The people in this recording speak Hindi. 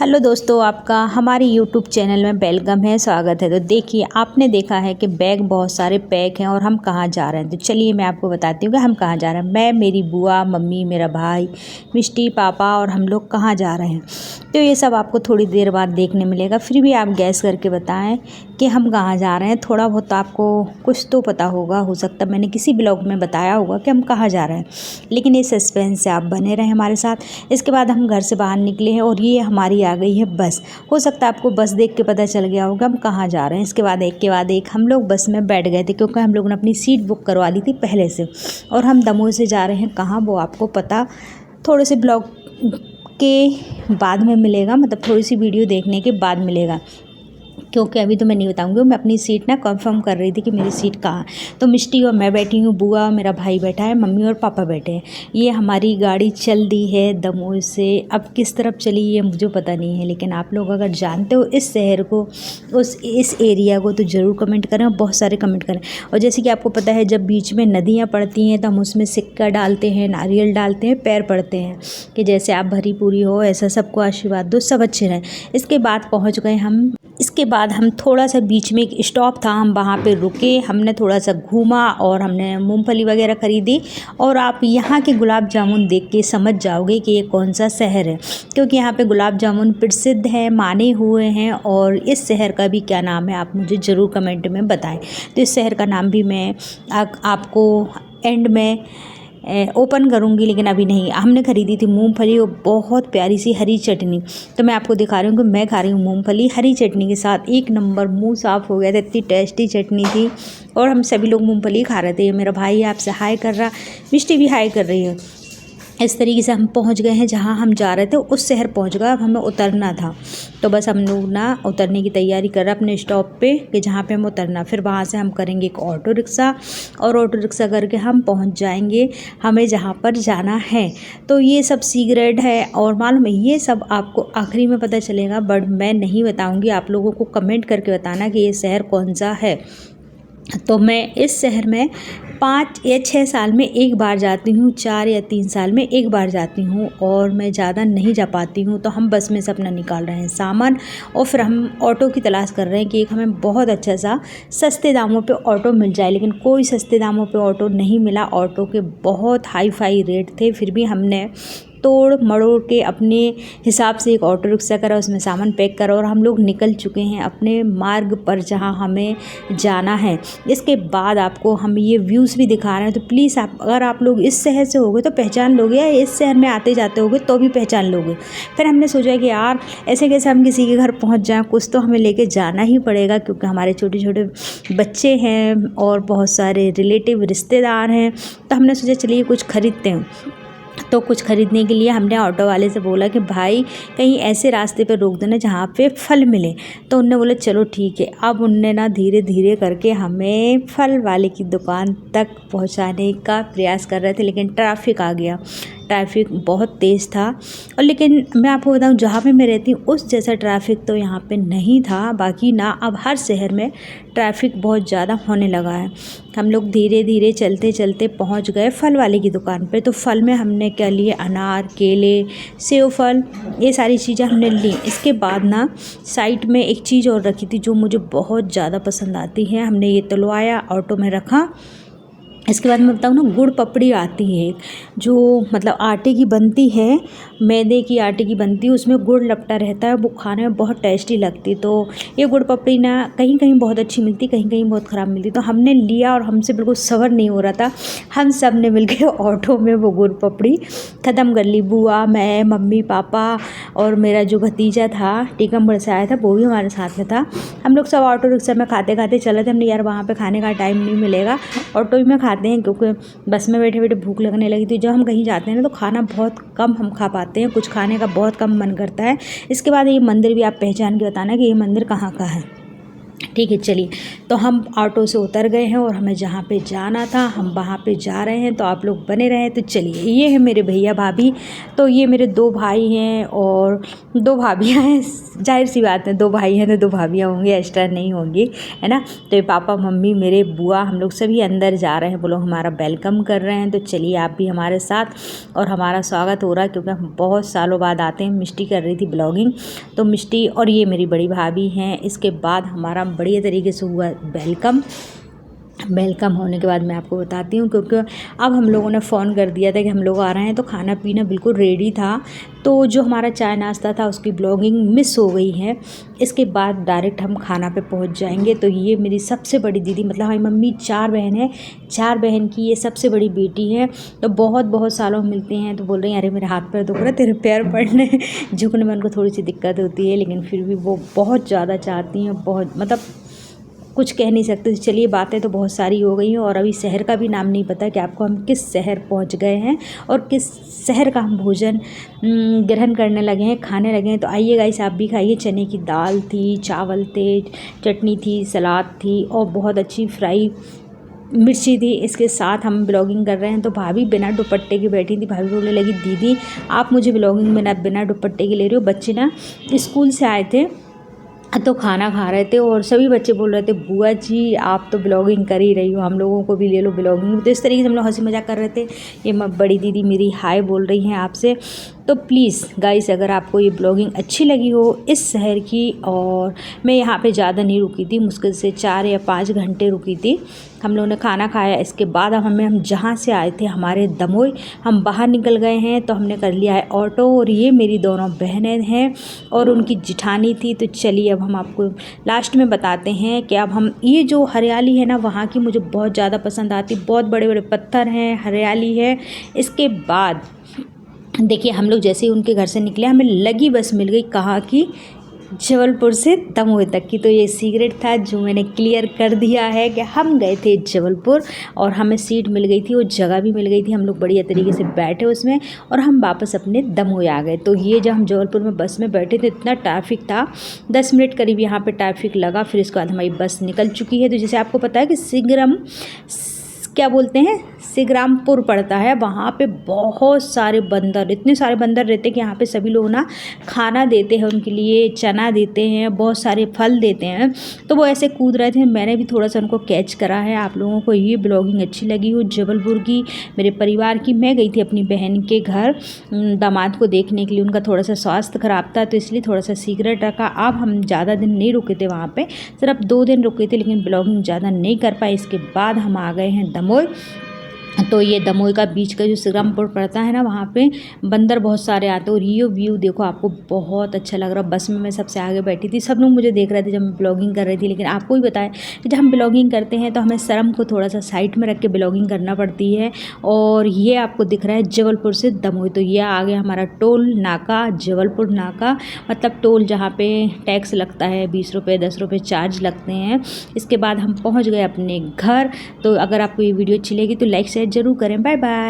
हेलो दोस्तों, आपका हमारे यूट्यूब चैनल में वेलकम है, स्वागत है। तो देखिए, आपने देखा है कि बैग बहुत सारे पैक हैं और हम कहाँ जा रहे हैं। तो चलिए मैं आपको बताती हूँ कि हम कहाँ जा रहे हैं। मैं, मेरी बुआ, मम्मी, मेरा भाई, मिष्टी, पापा और हम लोग कहाँ जा रहे हैं। तो ये सब आपको थोड़ी देर बाद देखने मिलेगा। फिर भी आप गैस करके बताएं कि हम कहाँ जा रहे हैं। थोड़ा बहुत आपको कुछ तो पता होगा, हो सकता है मैंने किसी ब्लॉग में बताया होगा कि हम कहाँ जा रहे हैं, लेकिन ये सस्पेंस से आप बने रहें हमारे साथ। इसके बाद हम घर से बाहर निकले हैं और ये हमारी आ गई है बस। हो सकता है आपको बस देख के पता चल गया होगा हम कहाँ जा रहे हैं। इसके बाद एक के बाद एक हम लोग बस में बैठ गए थे, क्योंकि हम लोगों ने अपनी सीट बुक करवा ली थी पहले से। और हम दमोह से जा रहे हैं कहाँ, वो आपको पता थोड़े से ब्लॉग के बाद में मिलेगा, मतलब थोड़ी सी वीडियो देखने के बाद मिलेगा, क्योंकि अभी तो मैं नहीं बताऊंगी। मैं अपनी सीट ना कंफर्म कर रही थी कि मेरी सीट कहाँ। तो मिष्टी और मैं बैठी हूँ, बुआ मेरा भाई बैठा है, मम्मी और पापा बैठे हैं। ये हमारी गाड़ी चल दी है दमोह से। अब किस तरफ चली ये मुझे पता नहीं है, लेकिन आप लोग अगर जानते हो इस शहर को, इस एरिया को, तो ज़रूर कमेंट करें और बहुत सारे कमेंट करें। और जैसे कि आपको पता है, जब बीच में नदियाँ पड़ती हैं तो हम उसमें सिक्का डालते हैं, नारियल डालते हैं, पैर पड़ते हैं कि जैसे आप भरी पूरी हो, ऐसा सबको आशीर्वाद दो, सब अच्छे रहें। इसके बाद पहुँच गए हम। इसके बाद हम थोड़ा सा बीच में एक स्टॉप था, हम वहाँ पे रुके, हमने थोड़ा सा घूमा और हमने मूंगफली वगैरह ख़रीदी। और आप यहाँ के गुलाब जामुन देख के समझ जाओगे कि ये कौन सा शहर है, क्योंकि यहाँ पे गुलाब जामुन प्रसिद्ध है, माने हुए हैं। और इस शहर का भी क्या नाम है आप मुझे ज़रूर कमेंट में बताएं। तो इस शहर का नाम भी मैं आपको एंड में ओपन करूँगी, लेकिन अभी नहीं। हमने ख़रीदी थी मूंगफली और बहुत प्यारी सी हरी चटनी। तो मैं आपको दिखा रही हूँ कि मैं खा रही हूँ मूंगफली हरी चटनी के साथ। एक नंबर, मुंह साफ़ हो गया था, इतनी टेस्टी चटनी थी। और हम सभी लोग मूंगफली खा रहे थे। मेरा भाई आपसे हाय कर रहा, मिष्टी भी हाय कर रही है। इस तरीके से हम पहुंच गए हैं जहां हम जा रहे थे, उस शहर पहुंच गए। अब हमें उतरना था, तो बस हम लोग ना उतरने की तैयारी कर रहे अपने स्टॉप पे कि जहां पे हम उतरना। फिर वहां से हम करेंगे एक ऑटो रिक्शा, और ऑटो रिक्शा करके हम पहुंच जाएंगे हमें जहां पर जाना है। तो ये सब सीक्रेट है और मालूम है, ये सब आपको आखिरी में पता चलेगा, बट मैं नहीं बताऊँगी। आप लोगों को कमेंट करके बताना कि ये शहर कौन सा है। तो मैं इस शहर में 5 या 6 साल में एक बार जाती हूँ, 4 या 3 साल में एक बार जाती हूँ, और मैं ज़्यादा नहीं जा पाती हूँ। तो हम बस में से अपना निकाल रहे हैं सामान, और फिर हम ऑटो की तलाश कर रहे हैं कि एक हमें बहुत अच्छा सा सस्ते दामों पे ऑटो मिल जाए। लेकिन कोई सस्ते दामों पे ऑटो नहीं मिला। ऑटो के बहुत हाई फाई रेट थे। फिर भी हमने तोड़ मड़ोड़ के अपने हिसाब से एक ऑटो रिक्शा करा, उसमें सामान पैक करा, और हम लोग निकल चुके हैं अपने मार्ग पर जहां हमें जाना है। इसके बाद आपको हम ये व्यूज़ भी दिखा रहे हैं। तो प्लीज़ आप, अगर आप लोग इस शहर से होगे तो पहचान लोगे, या इस शहर में आते जाते होगे तो भी पहचान लोगे। फिर हमने सोचा कि यार ऐसे कैसे हम किसी के घर पहुँच जाएँ, कुछ तो हमें लेके जाना ही पड़ेगा, क्योंकि हमारे छोटे छोटे बच्चे हैं और बहुत सारे रिलेटिव रिश्तेदार हैं। तो हमने सोचा चलिए कुछ खरीदते हैं। तो कुछ ख़रीदने के लिए हमने ऑटो वाले से बोला कि भाई कहीं ऐसे रास्ते पे रोक देना जहाँ पे फल मिले। तो उनने बोला चलो ठीक है। अब उनने ना धीरे धीरे करके हमें फल वाले की दुकान तक पहुँचाने का प्रयास कर रहे थे, लेकिन ट्रैफिक आ गया। ट्रैफिक बहुत तेज़ था। और लेकिन मैं आपको बताऊं, जहाँ पे मैं रहती हूँ उस जैसा ट्रैफिक तो यहाँ पे नहीं था। बाकी ना, अब हर शहर में ट्रैफिक बहुत ज़्यादा होने लगा है। हम लोग धीरे धीरे चलते चलते पहुँच गए फल वाले की दुकान पे। तो फल में हमने क्या लिए, अनार, केले, सेव फल, ये सारी चीज़ें हमने ली। इसके बाद ना साइड में एक चीज़ और रखी थी जो मुझे बहुत ज़्यादा पसंद आती है। हमने ये तुलवाया, ऑटो में रखा। इसके बाद मैं बताऊँ ना, गुड़ पपड़ी आती है, जो मतलब आटे की बनती है, मैदे की आटे की बनती है, उसमें गुड़ लपटा रहता है, वो खाने में बहुत टेस्टी लगती। तो ये गुड़ पपड़ी ना कहीं कहीं बहुत अच्छी मिलती, कहीं कहीं बहुत ख़राब मिलती। तो हमने लिया और हमसे बिल्कुल सब्र नहीं हो रहा था। हम सब ने मिल के ऑटो में वो गुड़ पपड़ी ख़त्म कर ली। बुआ, मैं, मम्मी, पापा और मेरा जो भतीजा था टीकमगढ़ से आया था, वो भी हमारे साथ में था। हम लोग सब ऑटो रिक्शा में खाते खाते चले थे। हमने यार वहाँ पे खाने का टाइम नहीं मिलेगा, ऑटो ही में खाते हैं, क्योंकि बस में बैठे बैठे भूख लगने लगी थी। जब हम कहीं जाते हैं ना तो खाना बहुत कम हम खा पाते हैं, कुछ खाने का बहुत कम मन करता है। इसके बाद ये मंदिर भी आप पहचान के बताना कि ये मंदिर कहाँ का है। ठीक है, चलिए। तो हम ऑटो से उतर गए हैं और हमें जहाँ पे जाना था हम वहाँ पे जा रहे हैं, तो आप लोग बने रहें। तो चलिए, ये है मेरे भैया भाभी, तो ये मेरे 2 भाई हैं और 2 भाभियाँ हैं। ज़ाहिर सी बात है, 2 भाई हैं तो 2 भाभियाँ होंगी, एक्स्ट्रा नहीं होंगी, है ना। तो ये पापा मम्मी मेरे बुआ हम लोग सभी अंदर जा रहे हैं, वो लोग हमारा वेलकम कर रहे हैं। तो चलिए आप भी हमारे साथ और हमारा स्वागत हो रहा है, क्योंकि हम बहुत सालों बाद आते हैं। मिष्टी कर रही थी ब्लॉगिंग, तो मिष्टी और ये मेरी बड़ी भाभी हैं। इसके बाद हमारा बढ़िया तरीके से हुआ वेलकम होने के बाद मैं आपको बताती हूँ, क्योंकि अब हम लोगों ने फ़ोन कर दिया था कि हम लोग आ रहे हैं, तो खाना पीना बिल्कुल रेडी था। तो जो हमारा चाय नाश्ता था उसकी ब्लॉगिंग मिस हो गई है। इसके बाद डायरेक्ट हम खाना पे पहुँच जाएंगे। तो ये मेरी सबसे बड़ी दीदी, मतलब हमारी मम्मी 4 बहन है, 4 बहन की ये सबसे बड़ी बेटी है। तो बहुत बहुत सालों में मिलते हैं, तो बोल रही हैं अरे मेरे हाथ पैर दुख रहे, तेरे पैर पड़ने झुकने में उनको थोड़ी सी दिक्कत होती है, लेकिन फिर भी वो बहुत ज़्यादा चाहती हैं, बहुत मतलब कुछ कह नहीं सकते। चलिए, बातें तो बहुत सारी हो गई हैं और अभी शहर का भी नाम नहीं पता कि आपको हम किस शहर पहुंच गए हैं और किस शहर का हम भोजन ग्रहण करने लगे हैं, खाने लगे हैं। तो आइए गाइस, आप भी खाइए। चने की दाल थी, चावल थे, चटनी थी, सलाद थी और बहुत अच्छी फ्राई मिर्ची थी। इसके साथ हम ब्लॉगिंग कर रहे हैं। तो भाभी बिना दुपट्टे की बैठी थी। भाभी बोलने लगी दीदी आप मुझे ब्लॉगिंग में बिना दुपट्टे की ले रही हो। बच्चे ना स्कूल से आए थे तो खाना खा रहे थे और सभी बच्चे बोल रहे थे बुआ जी आप तो ब्लॉगिंग कर ही रही हो, हम लोगों को भी ले लो ब्लॉगिंग। तो इस तरीके से हम लोग हंसी मजाक कर रहे थे। ये बड़ी दीदी मेरी हाय बोल रही हैं आपसे। तो प्लीज़ गाइस, अगर आपको ये ब्लॉगिंग अच्छी लगी हो इस शहर की, और मैं यहाँ पे ज़्यादा नहीं रुकी थी, मुश्किल से 4 या 5 घंटे रुकी थी। हम लोगों ने खाना खाया, इसके बाद हम जहाँ से आए थे हमारे दमोई, हम बाहर निकल गए हैं। तो हमने कर लिया है ऑटो, और ये मेरी दोनों बहनें हैं और उनकी जिठानी थी। तो चलिए अब हम आपको लास्ट में बताते हैं कि अब हम ये जो हरियाली है ना वहाँ की मुझे बहुत ज़्यादा पसंद आती। बहुत बड़े बड़े पत्थर हैं, हरियाली है। इसके बाद देखिए, हम लोग जैसे ही उनके घर से निकले हमें लगी बस मिल गई कहाँ की, जबलपुर से दमोह तक की। तो ये सीक्रेट था जो मैंने क्लियर कर दिया है कि हम गए थे जबलपुर और हमें सीट मिल गई थी और जगह भी मिल गई थी। हम लोग बढ़िया तरीके से बैठे उसमें और हम वापस अपने दमोह आ गए। तो ये जब हम जबलपुर में बस में बैठे थे इतना ट्रैफिक था, 10 मिनट करीब यहाँ पे ट्रैफिक लगा। फिर इसके बाद हमारी बस निकल चुकी है। तो जैसे आपको पता है कि क्या बोलते हैं, सिगरामपुर पड़ता है, वहाँ पे बहुत सारे बंदर, इतने सारे बंदर रहते हैं कि यहाँ पे सभी लोग ना खाना देते हैं उनके लिए, चना देते हैं, बहुत सारे फल देते हैं। तो वो ऐसे कूद रहे थे, मैंने भी थोड़ा सा उनको कैच करा है। आप लोगों को ये ब्लॉगिंग अच्छी लगी हो जबलपुर की, मेरे परिवार की, मैं गई थी अपनी बहन के घर दामाद को देखने के लिए। उनका थोड़ा सा स्वास्थ्य ख़राब था तो इसलिए थोड़ा सा सीक्रेट रखा। अब हम ज़्यादा दिन नहीं रुके थे वहाँ पर, सिर्फ 2 दिन रुके थे, लेकिन ब्लॉगिंग ज़्यादा नहीं कर पाए। इसके बाद हम आ गए हैं दमोह। तो ये दमोह का बीच का जो सिगरामपुर पड़ता है ना, वहाँ पे बंदर बहुत सारे आते हैं और ये व्यू देखो, आपको बहुत अच्छा लग रहा है। बस में मैं सबसे आगे बैठी थी, सब लोग मुझे देख रहे थे जब मैं ब्लॉगिंग कर रही थी। लेकिन आपको भी बताया कि जब हम ब्लॉगिंग करते हैं तो हमें शर्म को थोड़ा सा साइड में रख के ब्लॉगिंग करना पड़ती है। और ये आपको दिख रहा है जबलपुर से दमोह। तो ये आ गया हमारा टोल नाका, जबलपुर नाका, मतलब टोल जहाँ पे टैक्स लगता है, 20 रुपये 10 रुपये चार्ज लगते हैं। इसके बाद हम पहुँच गए अपने घर। तो अगर आपको ये वीडियो अच्छी लगी तो लाइक शेयर ज़रूर करें। Bye bye.